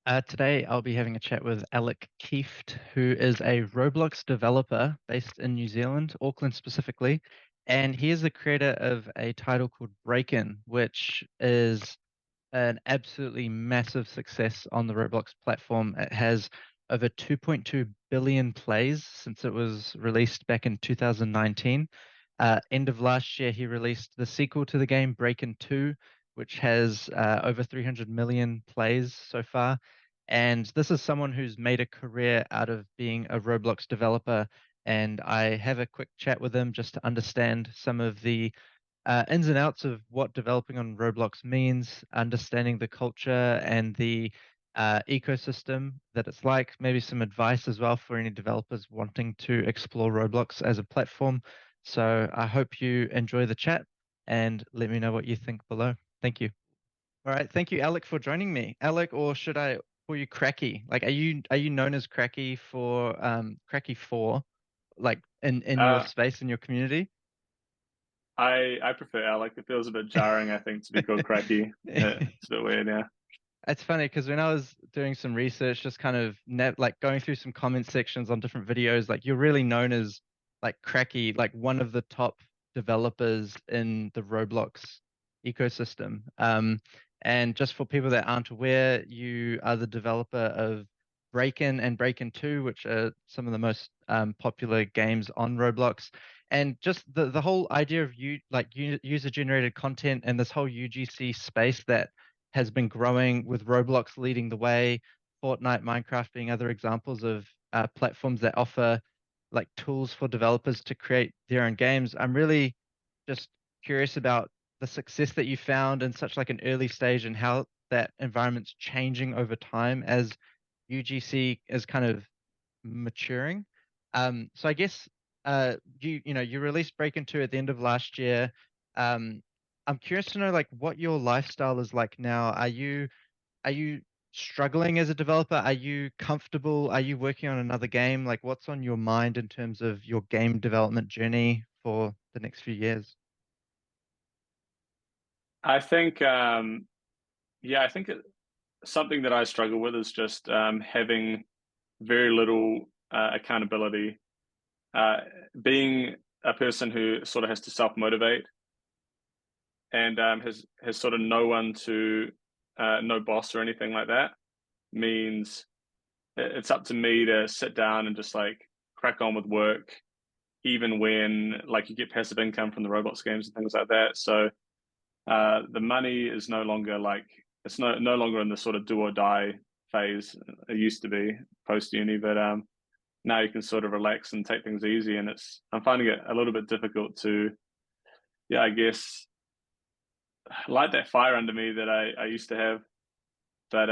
Today, I'll be having a chat with Alec Kieft, who is a Roblox developer based in New Zealand, Auckland specifically. And he is the creator of a title called Break-In, which is an absolutely massive success on the Roblox platform. It has over 2.2 billion plays since it was released back in 2019. End of last year, he released the sequel to the game, Break-In 2, which has over 300 million plays so far. And this is someone who's made a career out of being a Roblox developer. And I have a quick chat with him just to understand some of the ins and outs of what developing on Roblox means, understanding the culture and the ecosystem that it's like, maybe some advice as well for any developers wanting to explore Roblox as a platform. So I hope you enjoy the chat and let me know what you think below. Thank you. All right, thank you, Alec, for joining me. Alec, or should I call you Cracky? Like, are you known as Cracky for Cracky 4, like in your Uh, space in your community? I prefer Alec. It feels a bit jarring, I think, to be called Cracky. It's a bit weird, yeah. It's funny because when I was doing some research, just kind of like going through some comment sections on different videos, like you're really known as like Cracky, like one of the top developers in the Roblox ecosystem. And just for people that aren't aware, you are the developer of Break-In and Break-In 2, which are some of the most popular games on Roblox. And just the whole idea of user generated content and this whole UGC space that has been growing with Roblox leading the way, Fortnite, Minecraft being other examples of platforms that offer like tools for developers to create their own games. I'm really just curious about the success that you found in such like an early stage and how that environment's changing over time as UGC is kind of maturing. So I guess you released Break Into at the end of last year. Um, I'm curious to know like what your lifestyle is like now. Are you struggling as a developer? Are you comfortable? Are you working on another game? Like what's on your mind in terms of your game development journey for the next few years? I think, yeah, I think something that I struggle with is just having very little accountability. Uh, Being a person who sort of has to self-motivate and has sort of no one to, no boss or anything like that means it's up to me to sit down and just like crack on with work, even when like you get passive income from the Roblox games and things like that. So the money is no longer like it's no longer in the sort of do or die phase it used to be post uni, but now you can sort of relax and take things easy, and it's I'm finding it a little bit difficult to yeah I guess light that fire under me that I used to have, but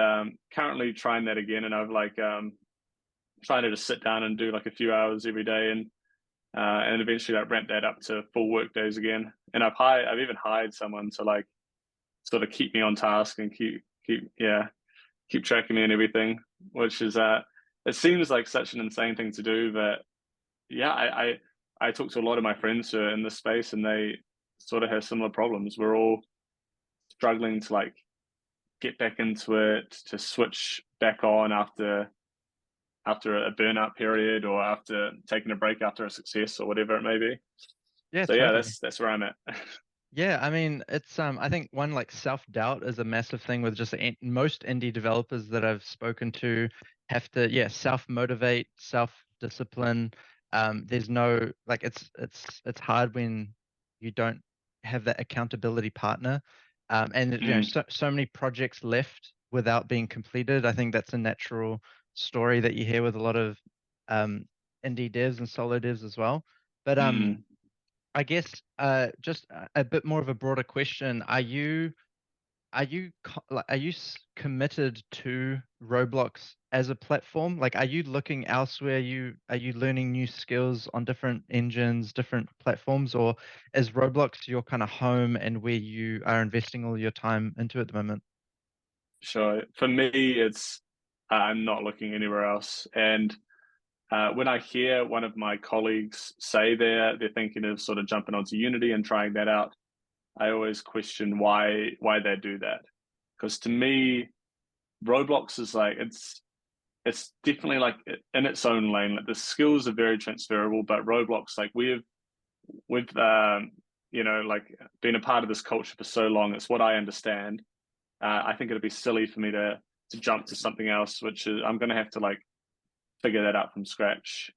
currently trying that again, and I've like trying to just sit down and do like a few hours every day and eventually like ramp that up to full work days again. And I've even hired someone to like sort of keep me on task and keep track of me and everything, which is it seems like such an insane thing to do, but yeah, I talk to a lot of my friends who are in this space and they sort of have similar problems. We're all struggling to like get back into it, to switch back on after a burnout period or after taking a break after a success or whatever it may be. Yeah, So yeah, totally. that's where I'm at. Yeah, I mean, it's I think one like self-doubt is a massive thing with just most indie developers that I've spoken to have to self-motivate, self-discipline. There's no like it's hard when you don't have that accountability partner. And Mm, so many projects left without being completed. I think that's a natural story that you hear with a lot of um indie devs and solo devs as well. But mm. I guess just a bit more of a broader question. Are you committed to Roblox as a platform? Like, are you looking elsewhere? Are you learning new skills on different engines, different platforms, or is Roblox your kind of home and where you are investing all your time into at the moment? Sure. For me, it's I'm not looking anywhere else. And when I hear one of my colleagues say they're thinking of sort of jumping onto Unity and trying that out, I always question why they do that. Because to me, Roblox is like it's definitely like in its own lane. Like the skills are very transferable, but Roblox, like we've like been a part of this culture for so long. It's what I understand. I think it'd be silly for me to jump to something else, which is I'm going to have to like figure that out from scratch.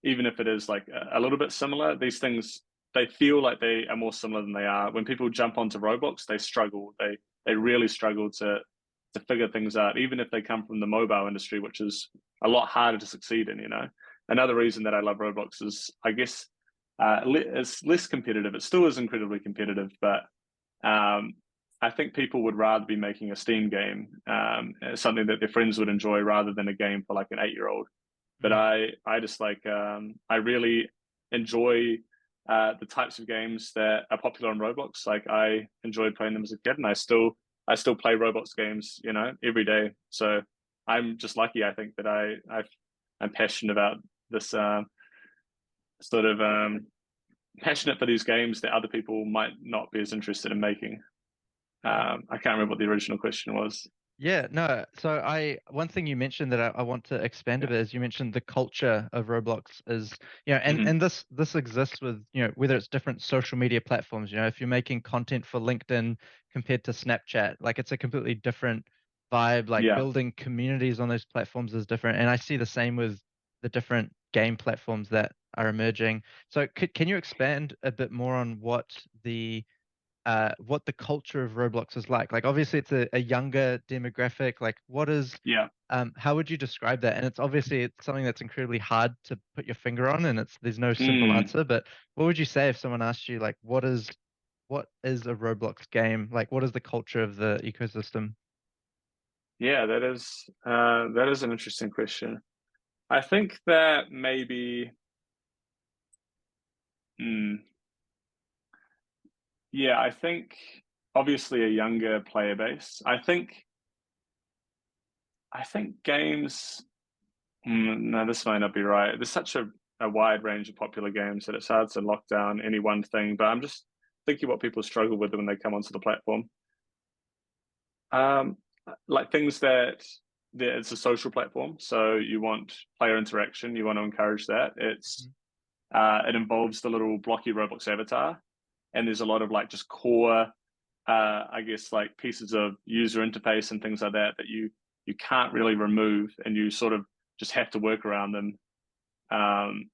Even if it is like a little bit similar, these things they feel like they are more similar than they are. When people jump onto Roblox, they struggle. They really struggle to figure things out, even if they come from the mobile industry, which is a lot harder to succeed in. Another reason that I love Roblox is, I guess, it's less competitive. It still is incredibly competitive, but I think people would rather be making a Steam game, something that their friends would enjoy, rather than a game for like an 8-year-old. But Mm. I just like I really enjoy the types of games that are popular on Roblox. Like I enjoyed playing them as a kid, and I still play Roblox games, every day. So I'm just lucky, I think, that I'm passionate about this sort of passionate for these games that other people might not be as interested in making. I can't remember what the original question was. Yeah, no. So one thing you mentioned that I want to expand a Yeah. bit is you mentioned the culture of Roblox is, and Mm-hmm. this exists with, whether it's different social media platforms, if you're making content for LinkedIn compared to Snapchat, like it's a completely different vibe, like Yeah. building communities on those platforms is different. And I see the same with the different game platforms that are emerging. So can you expand a bit more on what the culture of Roblox is like? Like, obviously, it's a younger demographic. Like, Yeah. how would you describe that? And it's something that's incredibly hard to put your finger on, and there's no simple Mm. answer. But what would you say if someone asked you, like, what is a Roblox game? Like, what is the culture of the ecosystem? Yeah, that is an interesting question. I think that maybe, mm, yeah, I think obviously a younger player base. I think games. No, this might not be right. There's such a wide range of popular games that it's hard to lock down any one thing. But I'm just thinking what people struggle with when they come onto the platform. Um, like things that it's a social platform, so you want player interaction. You want to encourage that. It involves the little blocky Roblox avatar, and there's a lot of like just core, I guess, like pieces of user interface and things like that you can't really remove, and you sort of just have to work around them. Um,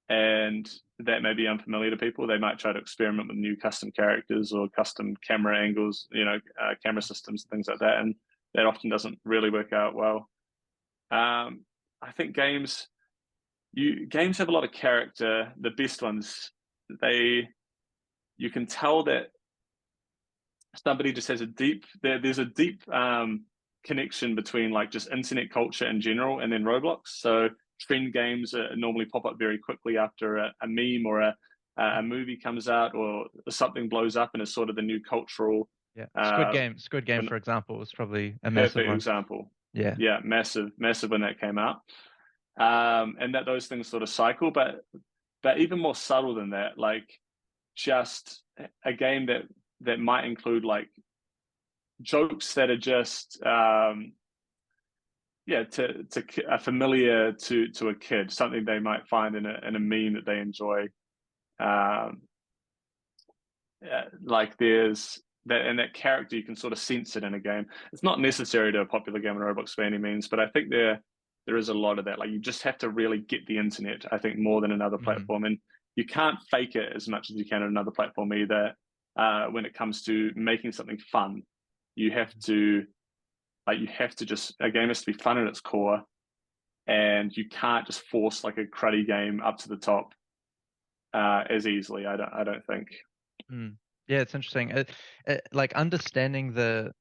and that may be unfamiliar to people. They might try to experiment with new custom characters or custom camera angles, camera systems, things like that, and that often doesn't really work out well. I think games have a lot of character. The best ones, they you can tell that somebody just has there's a deep connection between like just internet culture in general and then Roblox. So trend games normally pop up very quickly after a meme or a movie comes out, or something blows up and it's sort of the new cultural Yeah, uh, Squid Game, when, for example, was probably a massive perfect one. example. Yeah. Yeah, massive, massive when that came out. And that those things sort of cycle, but even more subtle than that, like just a game that might include like jokes that are just to are familiar to a kid, something they might find in a meme that they enjoy. Um, like there's that, and that character you can sort of sense it in a game. It's not necessary to a popular game on Roblox by any means, but I think there is a lot of that. Like you just have to really get the internet, I think, more than another Mm. platform, and you can't fake it as much as you can on another platform either. When it comes to making something fun, you have to just a game has to be fun at its core, and you can't just force like a cruddy game up to the top as easily. I don't think. Mm. Yeah, it's interesting. Like understanding the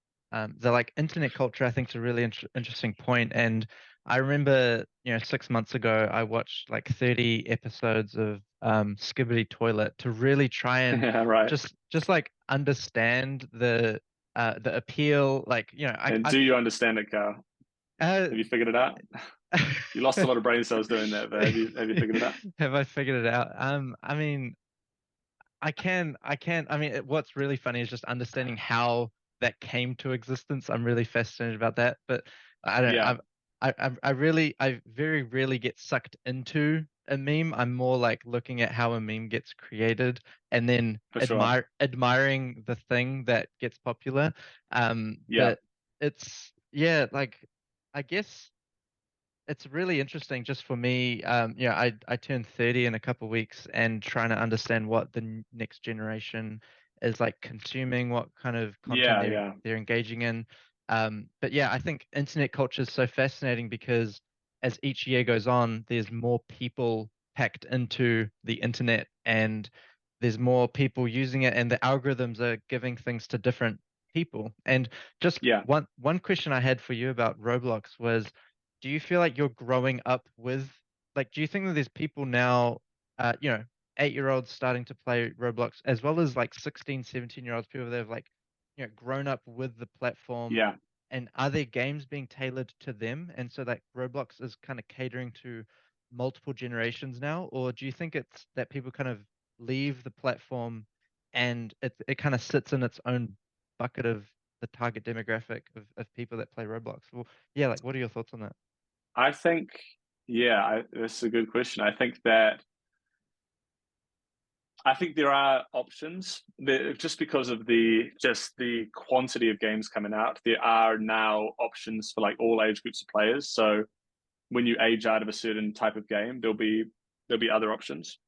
like internet culture, I think is a really interesting point. And I remember, 6 months ago, I watched like 30 episodes of Skibbity Toilet to really try and Yeah, right. just like understand the appeal. Like, And do you understand it, Carl? uh, Have you figured it out? You lost a lot of brain cells doing that, but have you figured it out? have I figured it out? I mean, I mean, what's really funny is just understanding how that came to existence. I'm really fascinated about that. But I don't Yeah, I very rarely get sucked into a meme. I'm more like looking at how a meme gets created and then for sure. admiring the thing that gets popular. Yeah, But it's yeah, like I guess it's really interesting just for me. I turned 30 in a couple of weeks and trying to understand what the next generation is like consuming, what kind of content yeah, they're yeah, they're engaging in. But yeah, I think internet culture is so fascinating because as each year goes on, there's more people packed into the internet and there's more people using it and the algorithms are giving things to different people. And just yeah. one question I had for you about Roblox was do you feel like you're growing up with like do you think that there's people now 8-year-olds starting to play Roblox as well as like 16, 17-year-olds people that have like grown up with the platform Yeah, and are there games being tailored to them and so like Roblox is kind of catering to multiple generations now or do you think it's that people kind of leave the platform and it kind of sits in its own bucket of the target demographic of people that play Roblox? Well, yeah, like what are your thoughts on that? I think, yeah, that's a good question. I think there are options. Just because of the quantity of games coming out, there are now options for like all age groups of players. So when you age out of a certain type of game, there'll be other options.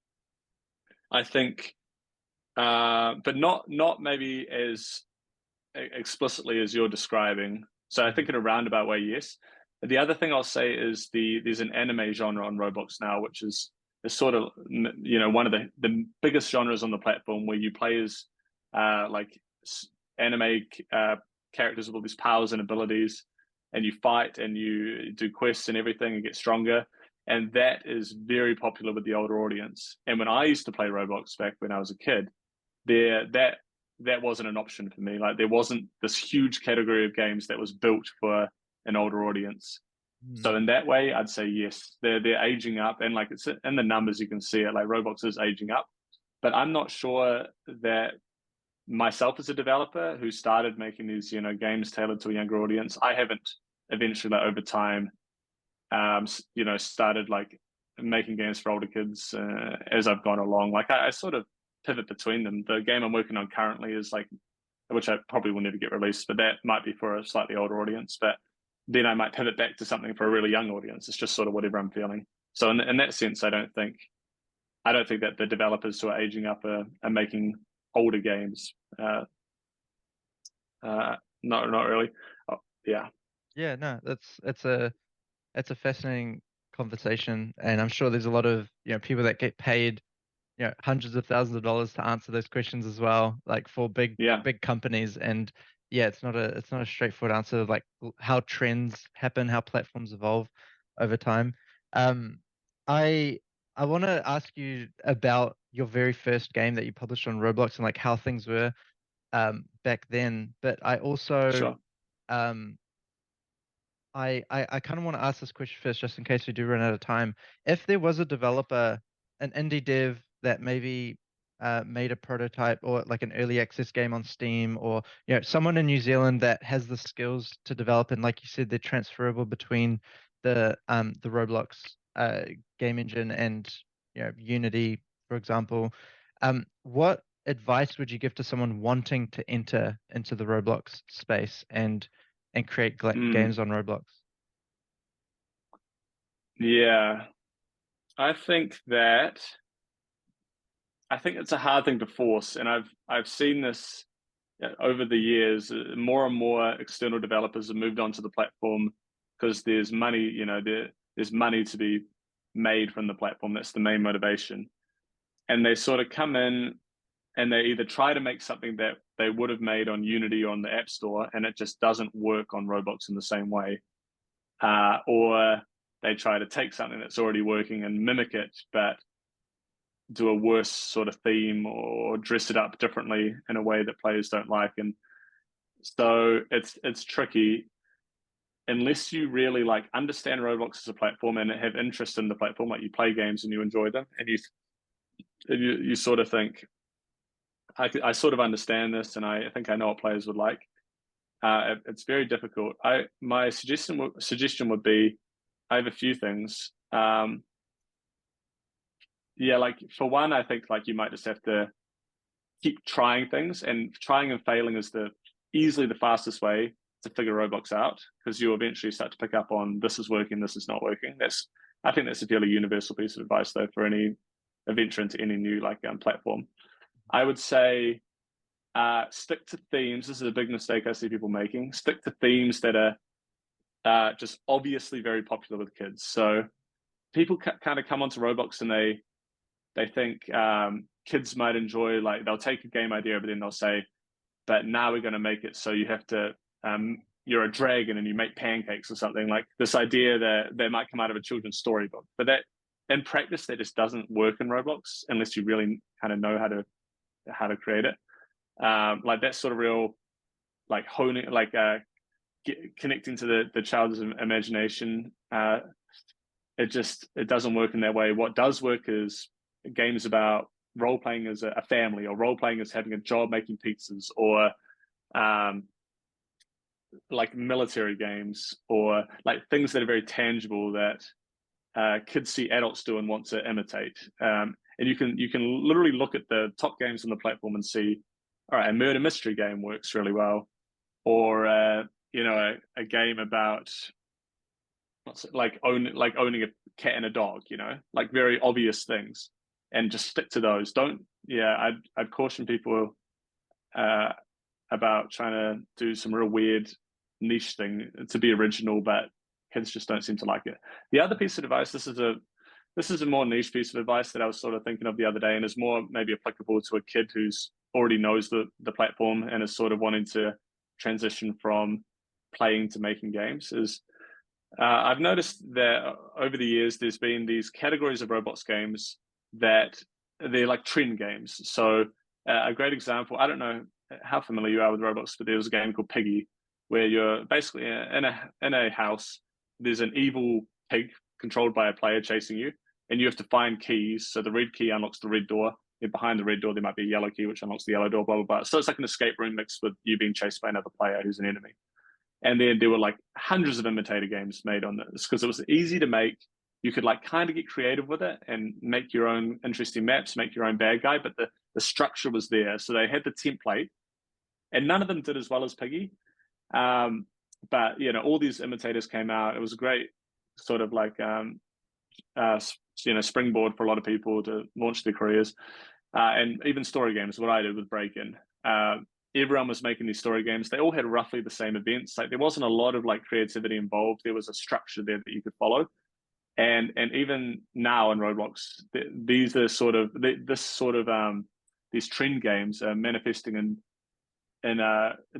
I think, but not maybe as explicitly as you're describing. So I think in a roundabout way, yes. The other thing I'll say is there's an anime genre on Roblox now, which is sort of one of the biggest genres on the platform, where you play as like anime characters with all these powers and abilities, and you fight and you do quests and everything and get stronger. And that is very popular with the older audience. And when I used to play Roblox back when I was a kid, there that wasn't an option for me. Like there wasn't this huge category of games that was built for an older audience. Hmm. So in that way, I'd say yes, they're aging up, and like it's in the numbers you can see it. Like Roblox is aging up, but I'm not sure that myself as a developer who started making these games tailored to a younger audience, I haven't eventually like, over time started like making games for older kids as I've gone along. Like I sort of pivot between them. The game I'm working on currently is like, which I probably will never get released, but that might be for a slightly older audience. But then I might pivot back to something for a really young audience. It's just sort of whatever I'm feeling. So in that sense, I don't think that the developers who are aging up are making older games. Not really. Oh, yeah, Yeah, no, that's a fascinating conversation, and I'm sure there's a lot of people that get paid hundreds of thousands of dollars to answer those questions as well, like for yeah. big companies. And yeah, it's not a straightforward answer of like how trends happen, how platforms evolve over time. Um, I I want to ask you about your very first game that you published on Roblox and like how things were back then. But I also Sure. um I kind of want to ask this question first, just in case we do run out of time. If there was a developer, an indie dev that maybe made a prototype or like an early access game on Steam, or someone in New Zealand that has the skills to develop, and like you said, they're transferable between the Roblox game engine and Unity, for example. What advice would you give to someone wanting to enter into the Roblox space and create Mm, games on Roblox? yeah. I think that I think it's a hard thing to force, and I've seen this over the years. More and more external developers have moved onto the platform because there's money. There's money to be made from the platform. That's the main motivation, and they sort of come in and they either try to make something that they would have made on Unity or on the App Store, and it just doesn't work on Roblox in the same way, or they try to take something that's already working and mimic it, but do a worse sort of theme or dress it up differently in a way that players don't like. And so it's tricky unless you really like understand Roblox as a platform and have interest in the platform, like you play games and you enjoy them, and you sort of think I sort of understand this, and I think I know what players would like. it's very difficult. My suggestion would be, I have a few things. Yeah, like for one, I think like you might just have to keep trying things, and trying and failing is easily the fastest way to figure Roblox out, because you'll eventually start to pick up on this is working, this is not working. I think that's a fairly universal piece of advice though for any venture into any new platform. I would say stick to themes. This is a big mistake I see people making. Stick to themes that are just obviously very popular with kids. So people kind of come onto Roblox and they think kids might enjoy, like they'll take a game idea, but then they'll say, but now we're going to make it so you have to, you're a dragon and you make pancakes or something, like this idea that might come out of a children's storybook. But that in practice, that just doesn't work in Roblox unless you really kind of know how to create it. Like that sort of real, like honing, like connecting to the child's imagination. It doesn't work in that way. What does work is games about role playing as a family, or role playing as having a job making pizzas, or like military games, or like things that are very tangible that kids see adults do and want to imitate. And you can literally look at the top games on the platform and see, all right, a murder mystery game works really well, or a game about like owning a cat and a dog, like very obvious things, and just stick to those. I'd caution people about trying to do some real weird niche thing to be original, but kids just don't seem to like it. The other piece of advice, this is a more niche piece of advice that I was sort of thinking of the other day, and is more maybe applicable to a kid who's already knows the platform and is sort of wanting to transition from playing to making games, is I've noticed that over the years there's been these categories of Roblox games that they're like trend games. So a great example, I don't know how familiar you are with Roblox, but there was a game called Piggy, where you're basically in a house. There's an evil pig controlled by a player chasing you, and you have to find keys. So the red key unlocks the red door, and behind the red door there might be a yellow key which unlocks the yellow door, blah blah blah. So it's like an escape room mixed with you being chased by another player who's an enemy. And then there were like hundreds of imitator games made on this because it was easy to make. You could like kind of get creative with it and make your own interesting maps, make your own bad guy, but the structure was there. So they had the template, and none of them did as well as Piggy. But all these imitators came out. It was a great sort of like springboard for a lot of people to launch their careers. And even story games, what I did with Break-In. Everyone was making these story games. They all had roughly the same events. Like there wasn't a lot of like creativity involved. There was a structure there that you could follow. And even now in Roblox, these are sort of these trend games are manifesting in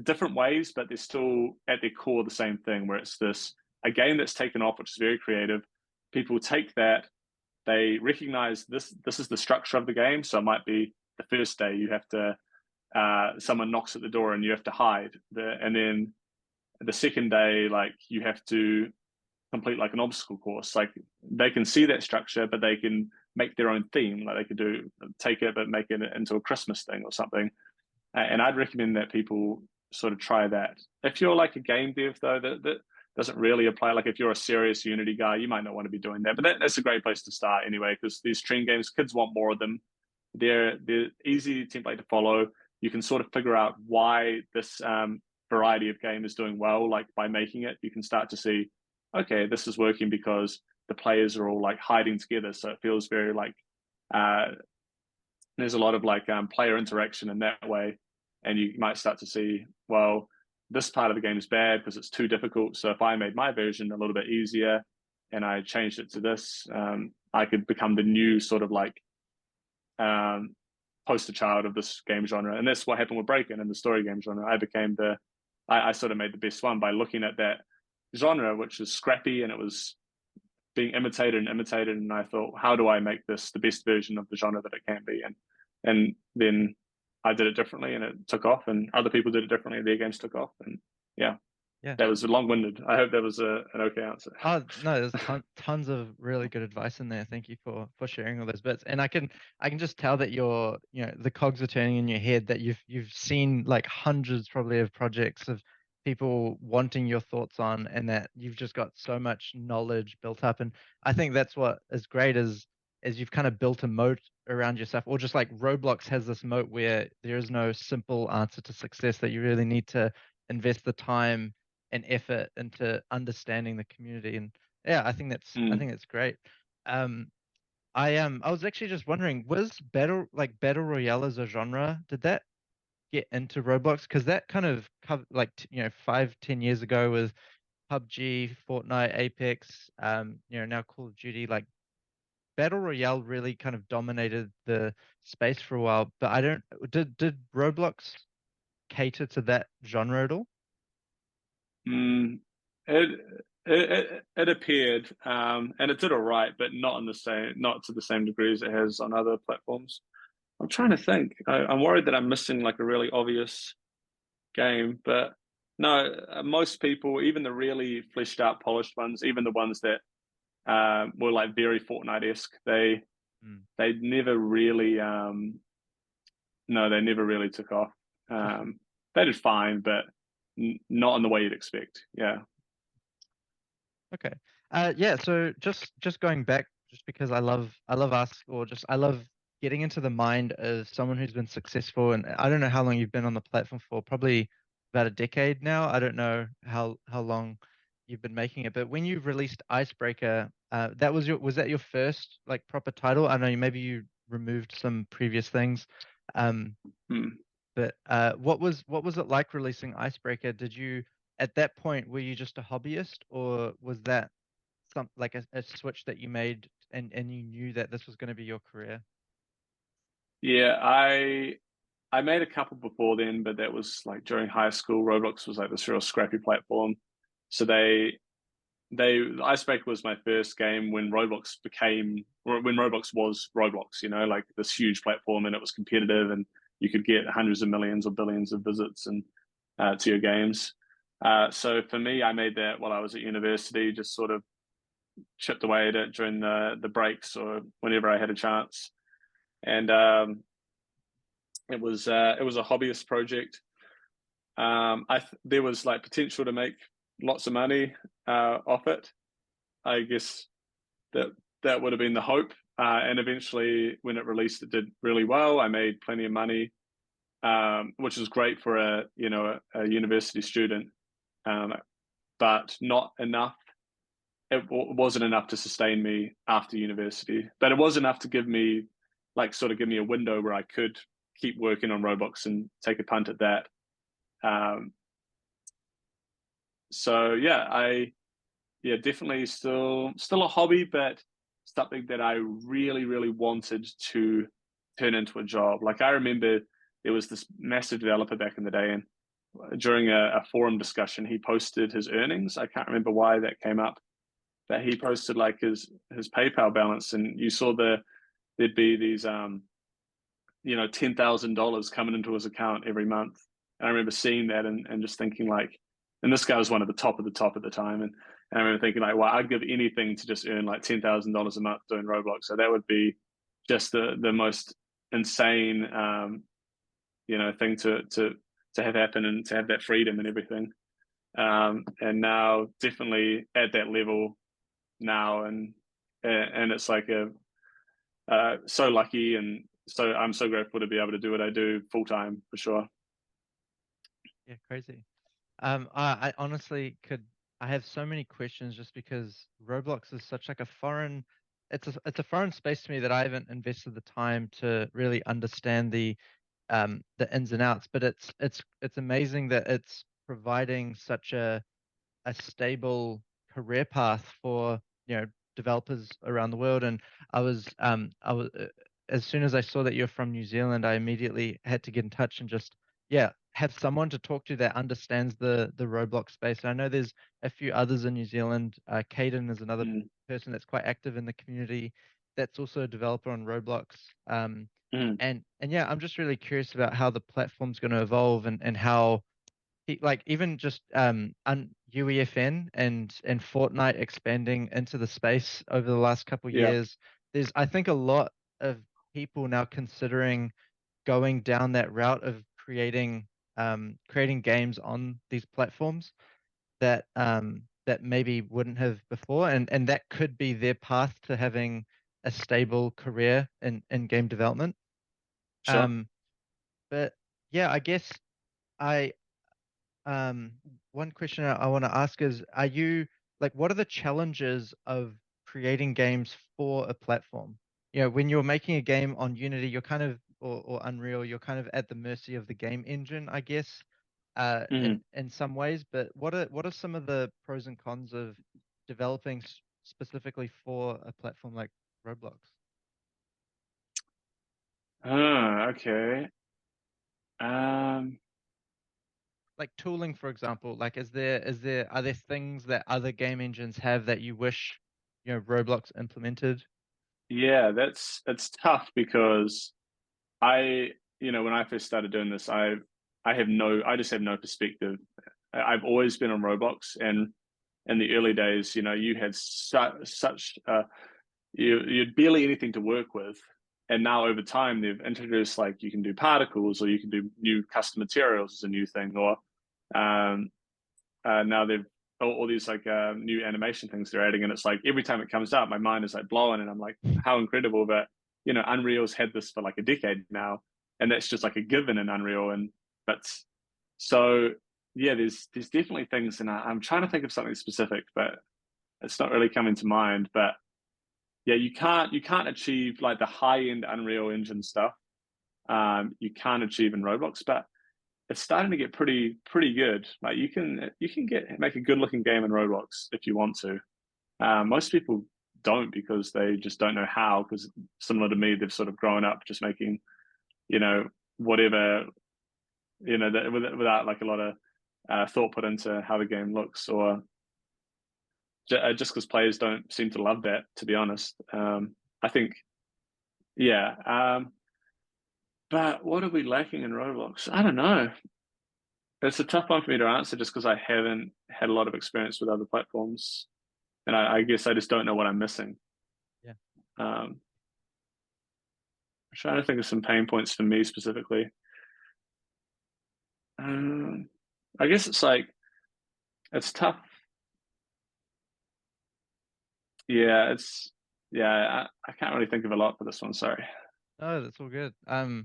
different ways, but they're still at their core the same thing, where it's a game that's taken off, which is very creative. People take that, they recognize this is the structure of the game. So it might be the first day you have to someone knocks at the door and you have to hide, and then the second day like you have to complete like an obstacle course. Like they can see that structure, but they can make their own theme. Like they could take it but make it into a Christmas thing or something. And I'd recommend that people sort of try that. If you're like a game dev though, that doesn't really apply. Like if you're a serious Unity guy, you might not want to be doing that, but that's a great place to start anyway, because these trend games, kids want more of them. They're easy template to follow. You can sort of figure out why this variety of game is doing well. Like by making it, you can start to see, okay, this is working because the players are all like hiding together. So it feels very like there's a lot of like player interaction in that way. And you might start to see, well, this part of the game is bad because it's too difficult. So if I made my version a little bit easier and I changed it to this, I could become the new sort of like poster child of this game genre. And that's what happened with Break-In and the story game genre. I sort of made the best one by looking at that genre, which is scrappy and it was being imitated. And I thought, how do I make this the best version of the genre that it can be? And then I did it differently and it took off, and other people did it differently and their games took off. And yeah. That was long-winded. I hope that was an okay answer. Oh no, there's tons of really good advice in there. Thank you for sharing all those bits. And I can just tell that you're, the cogs are turning in your head, that you've seen like hundreds probably of projects of people wanting your thoughts on, and that you've just got so much knowledge built up. And I think that's what is great is you've kind of built a moat around yourself, or just like Roblox has this moat where there is no simple answer to success, that you really need to invest the time and effort into understanding the community. And yeah, I think that's great. Um, I was actually just wondering, was battle royale as a genre, did that get into Roblox? Because that kind of like 5-10 years ago with PUBG, Fortnite, Apex, now Call of Duty, like battle royale really kind of dominated the space for a while. But I don't did Roblox cater to that genre at all? Mm, it, it appeared, and it did all right, but not to the same degree as it has on other platforms. I'm trying to think. I'm worried that I'm missing like a really obvious game, but no, most people, even the really fleshed out, polished ones, even the ones that were like very Fortnite-esque, they never really no, they never really took off. They did fine, but not in the way you'd expect. Yeah. Okay. Yeah, so just going back, just because I love getting into the mind of someone who's been successful. And I don't know how long you've been on the platform for, probably about a decade now. I don't know how long you've been making it, but when you released Icebreaker, was that your first like proper title? I know maybe you removed some previous things. Um, Hmm. but what was it like releasing Icebreaker? Did you at that point, were you just a hobbyist, or was that some like a switch that you made, and you knew that this was going to be your career? Yeah, I made a couple before then, but that was like during high school. Roblox was like this real scrappy platform, so they Icebreaker was my first game when Roblox was Roblox. You know, like this huge platform, and it was competitive, and you could get hundreds of millions or billions of visits and to your games. So for me, I made that while I was at university, just sort of chipped away at it during the breaks or whenever I had a chance. And it was a hobbyist project. There was like potential to make lots of money off it. I guess that that would have been the hope. And eventually, when it released, it did really well. I made plenty of money, which is great for a university student, but not enough. It wasn't enough to sustain me after university, but it was enough to give me, like, sort of give me a window where I could keep working on Roblox and take a punt at that. Um, so yeah, definitely still a hobby, but something that I really, really wanted to turn into a job. Like I remember there was this massive developer back in the day, and during a forum discussion, he posted his earnings. I can't remember why that came up, but he posted like his PayPal balance, and you saw there'd be these $10,000 coming into his account every month. And I remember seeing that and just thinking like, and this guy was one of the top at the time, and I remember thinking like, well, I'd give anything to just earn like $10,000 a month doing Roblox. So that would be just the most insane thing to have happen, and to have that freedom and everything. And now definitely at that level now, and it's like so lucky, and so I'm so grateful to be able to do what I do full time for sure. Yeah, crazy. I honestly I have so many questions, just because Roblox is such like a foreign, it's a foreign space to me, that I haven't invested the time to really understand the ins and outs. But it's amazing that it's providing such a stable career path for developers around the world. And I was as soon as I saw that you're from New Zealand, I immediately had to get in touch and just have someone to talk to that understands the Roblox space. I know there's a few others in New Zealand. Caden is another Mm. person that's quite active in the community, that's also a developer on Roblox. Mm. And yeah, I'm just really curious about how the platform's going to evolve, and how like even just UEFN and Fortnite expanding into the space over the last couple of Yeah. years. There's, I think, a lot of people now considering going down that route of creating creating games on these platforms that that maybe wouldn't have before, and that could be their path to having a stable career in game development. Sure. But yeah, I guess I one question I want to ask is, are you like, what are the challenges of creating games for a platform? You know, when you're making a game on Unity, you're kind of or Unreal, you're kind of at the mercy of the game engine, I guess, Mhm. in some ways. But what are some of the pros and cons of developing specifically for a platform like Roblox? Okay. Um, Like tooling, for example, like are there things that other game engines have that you wish, you know, Roblox implemented? yeah, it's tough because I, when I first started doing this, I just have no perspective. I've always been on Roblox, and in the early days, you had such you had barely anything to work with, and now over time they've introduced, like, you can do particles, or you can do new custom materials as a new thing, or um, now they've all these, like, new animation things they're adding, and it's like every time it comes out, my mind is like blowing, and I'm like, how incredible that Unreal's had this for like a decade now, and that's just like a given in Unreal. And but so yeah, there's definitely things, and I'm trying to think of something specific, but it's not really coming to mind. But yeah, you can't achieve like the high end Unreal Engine stuff. You can't achieve in Roblox, but it's starting to get pretty good. Like, you can make a good looking game in Roblox if you want to. Most people don't, because they just don't know how. Because similar to me, they've sort of grown up just making, whatever, without like a lot of thought put into how the game looks, or just because players don't seem to love that. To be honest, I think, yeah. But what are we lacking in Roblox? I don't know. It's a tough one for me to answer, just because I haven't had a lot of experience with other platforms, and I guess I just don't know what I'm missing. Yeah. I'm trying to think of some pain points for me specifically. Um, I guess it's tough. Yeah, I can't really think of a lot for this one. Sorry. Oh, that's all good. Yeah,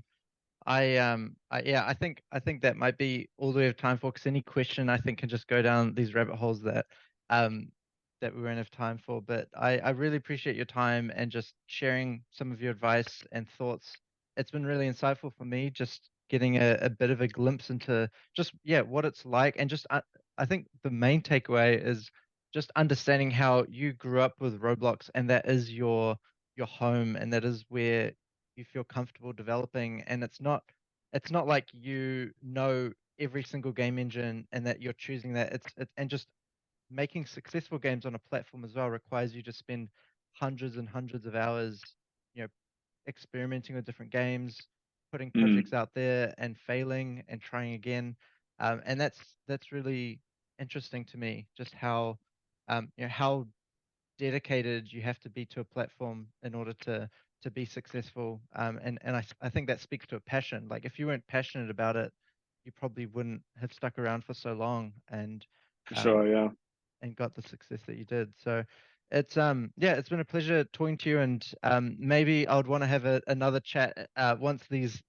I think that might be all we have time for, because any question I think can just go down these rabbit holes um that we won't have time for. But I really appreciate your time and just sharing some of your advice and thoughts. It's been really insightful for me, just getting a bit of a glimpse into just, yeah, what it's like. And just I think the main takeaway is just understanding how you grew up with Roblox, and that is your home, and that is where you feel comfortable developing. And it's not like you know every single game engine and that you're choosing that. And just making successful games on a platform as well requires you to spend hundreds and hundreds of hours, you know, experimenting with different games, putting projects Mm, out there and failing and trying again. And that's really interesting to me, just how how dedicated you have to be to a platform in order to be successful. And I think that speaks to a passion. Like, if you weren't passionate about it, you probably wouldn't have stuck around for so long for um, sure. Yeah. and got the success that you did. So it's yeah, it's been a pleasure talking to you. And maybe I would want to have another chat once these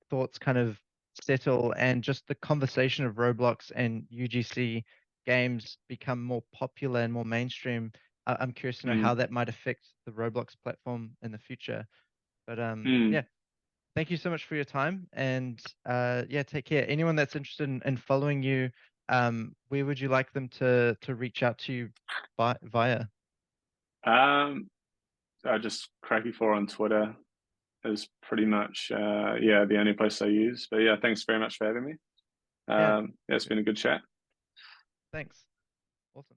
thoughts kind of settle, and just the conversation of Roblox and UGC games become more popular and more mainstream. I'm curious to know how Mm, that might affect the Roblox platform in the future. But mm. yeah, thank you so much for your time, and yeah, take care. Anyone that's interested in following you, where would you like them to reach out to you via? Um, I just Cracky4 on Twitter is pretty much, yeah, the only place I use. But yeah, thanks very much for having me. Yeah, Yeah, it's been a good chat. thanks. Awesome.